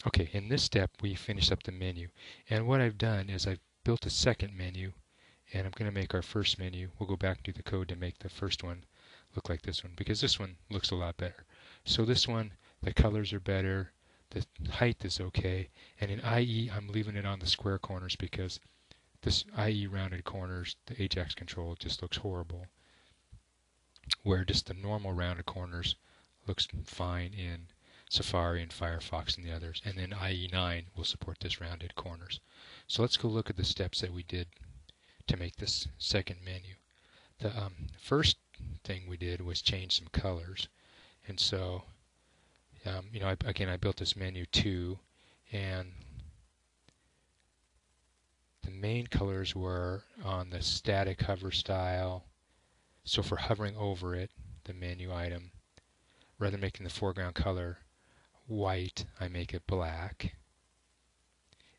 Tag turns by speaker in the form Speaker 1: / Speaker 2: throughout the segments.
Speaker 1: Okay, in this step we finish up the menu, and what I've done is I've built a second menu, and I'm going to make our first menu. We'll go back and do the code to make the first one look like this one, because this one looks a lot better. So this one, the colors are better, the height is okay, and in IE I'm leaving it on the square corners because this IE rounded corners, the Ajax control just looks horrible, where just the normal rounded corners looks fine in Safari and Firefox and the others, and then IE9 will support this rounded corners. So let's go look at the steps that we did to make this second menu. The first thing we did was change some colors, and so I built this menu too, and the main colors were on the static hover style. So for hovering over it, the menu item, rather than making the foreground color white, I make it black,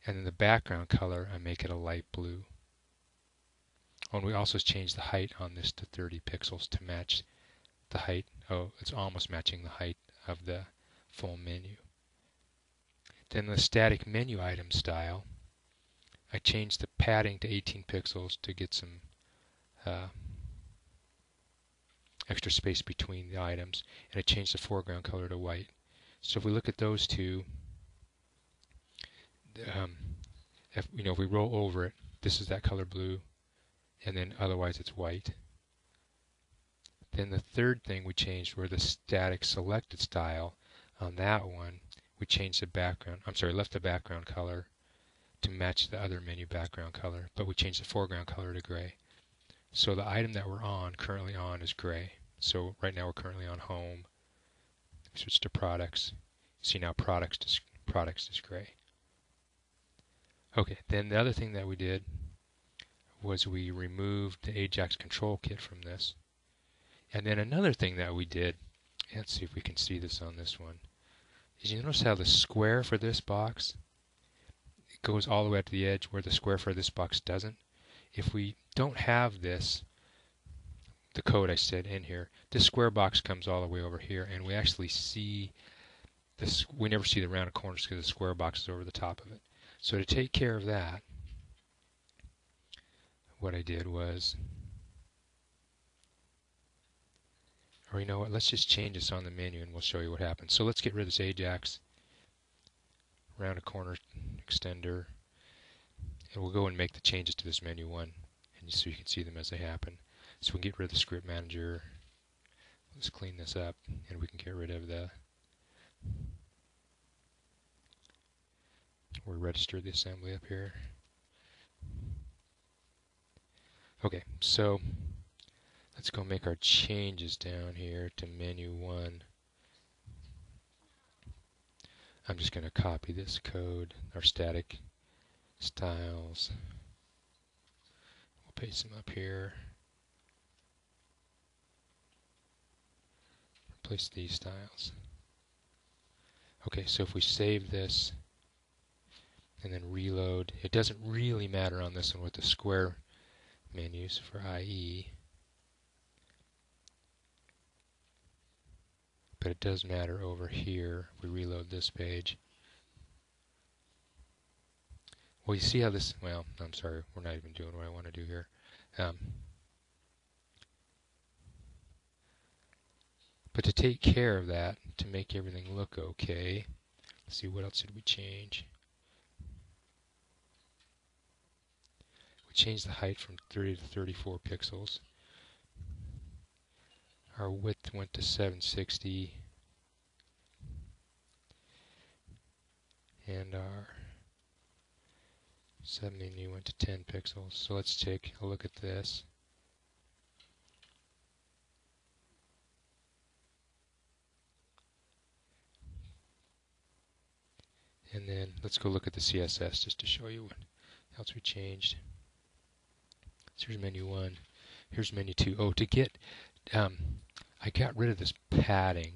Speaker 1: and then the background color I make it a light blue. Oh, and we also changed the height on this to 30 pixels to match the height. Oh, it's almost matching the height of the full menu. Then the static menu item style, I changed the padding to 18 pixels to get some extra space between the items, and I changed the foreground color to white. So if we look at those two, if we roll over it, this is that color blue, and then otherwise it's white. Then the third thing we changed were the static selected style. On that one, we changed the background. Left the background color to match the other menu background color, but we changed the foreground color to gray. So the item that we're currently on is gray. So right now we're currently on home. Switch to products. See now products is gray. Okay, then the other thing that we did was we removed the Ajax control kit from this. And then another thing that we did, let's see if we can see this on this one, is you notice how the square for this box goes all the way up to the edge where the square for this box doesn't. If we don't have this, the code I said in here, this square box comes all the way over here, and we actually see this. We never see the rounded corners because the square box is over the top of it. So to take care of that, what I did was, or you know what, let's just change this on the menu and we'll show you what happens. So let's get rid of this Ajax rounded corner extender, and we'll go and make the changes to this menu one, and so you can see them as they happen. So we can get rid of the script manager. Let's clean this up, and we can get rid of the, we'll register the assembly up here. Okay, so let's go make our changes down here to menu 1. I'm just going to copy this code, our static styles. We'll paste them up here. Replace these styles. Okay, so if we save this and then reload, it doesn't really matter on this one with the square menus for IE, but it does matter over here if we reload this page. Well, you see how this, well, I'm sorry, we're not even doing what I want to do here. But to take care of that, to make everything look okay, let's see, what else did we change? We changed the height from 30 to 34 pixels. Our width went to 760. And our submenu went to 10 pixels. So let's take a look at this. And then let's go look at the CSS just to show you what else we changed. So here's menu 1. Here's menu 2. Oh, to get, I got rid of this padding.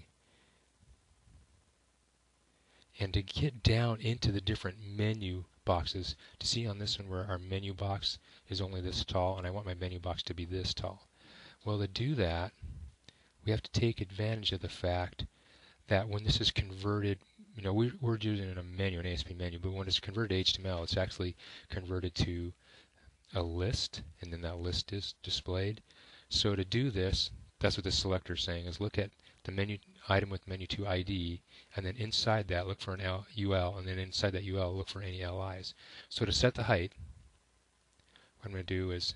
Speaker 1: And to get down into the different menu boxes, to see on this one where our menu box is only this tall, and I want my menu box to be this tall. Well, to do that, we have to take advantage of the fact that when this is converted we're using a menu, an ASP menu, but when it's converted to HTML, it's actually converted to a list, and then that list is displayed. So to do this, that's what the selector is saying, is look at the menu item with menu to ID, and then inside that look for an UL, and then inside that UL look for any LIs. So to set the height, what I'm going to do is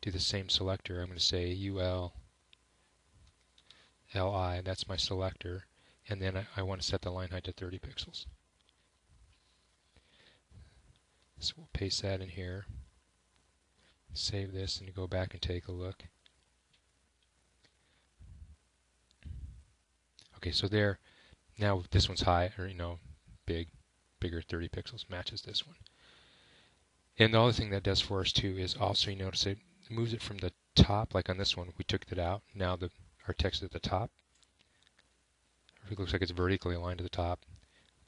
Speaker 1: do the same selector. I'm going to say UL LI, that's my selector, and then I want to set the line height to 30 pixels. So we'll paste that in here, save this, and go back and take a look. Okay, so there, now this one's high, or bigger 30 pixels, matches this one. And the other thing that does for us too is also, you notice it moves it from the top, like on this one, we took it out. Now our text is at the top. It looks like it's vertically aligned to the top.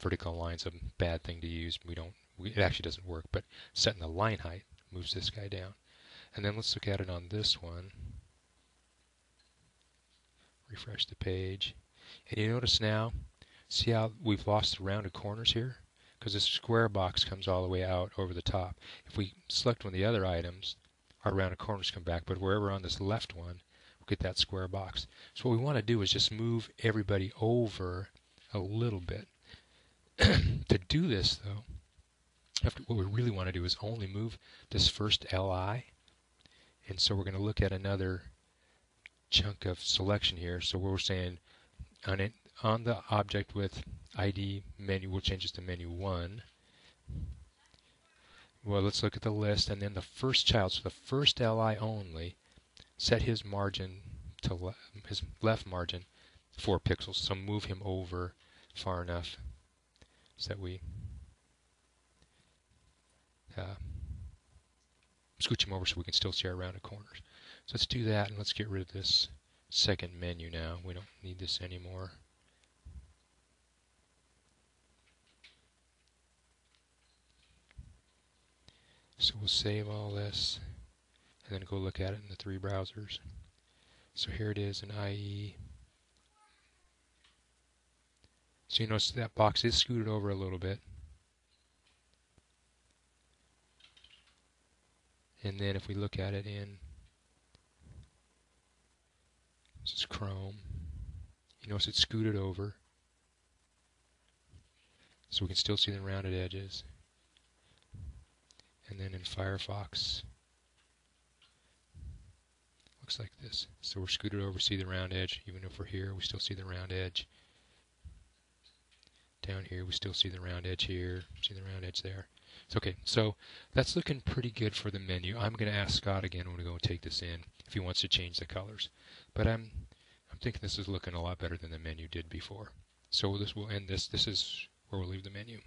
Speaker 1: Vertical align's a bad thing to use. It actually doesn't work, but setting the line height moves this guy down. And then let's look at it on this one. Refresh the page. And you notice now, see how we've lost the rounded corners here? Because this square box comes all the way out over the top. If we select one of the other items, our rounded corners come back, but wherever on this left one, we'll get that square box. So what we want to do is just move everybody over a little bit. To do this, though, what we really want to do is only move this first LI. And so we're going to look at another chunk of selection here. So we're saying on the object with ID menu, we'll change this to menu 1. Well, let's look at the list, and then the first child, so the first LI only, set his margin to his left margin 4 pixels. So move him over far enough so that we scooch him over so we can still see our rounded corners. So let's do that, and let's get rid of this second menu now. We don't need this anymore. So we'll save all this and then go look at it in the 3 browsers. So here it is in IE. So you notice that box is scooted over a little bit. And then if we look at it in this is Chrome, you notice it's scooted over. So we can still see the rounded edges. And then in Firefox, looks like this. So we're scooted over, see the round edge. Even if we're here, we still see the round edge. Down here, we still see the round edge here, see the round edge there. It's okay, so that's looking pretty good for the menu. I'm going to ask Scott again when we go and take this in if he wants to change the colors. But I'm thinking this is looking a lot better than the menu did before. So this will end this. This is where we'll leave the menu.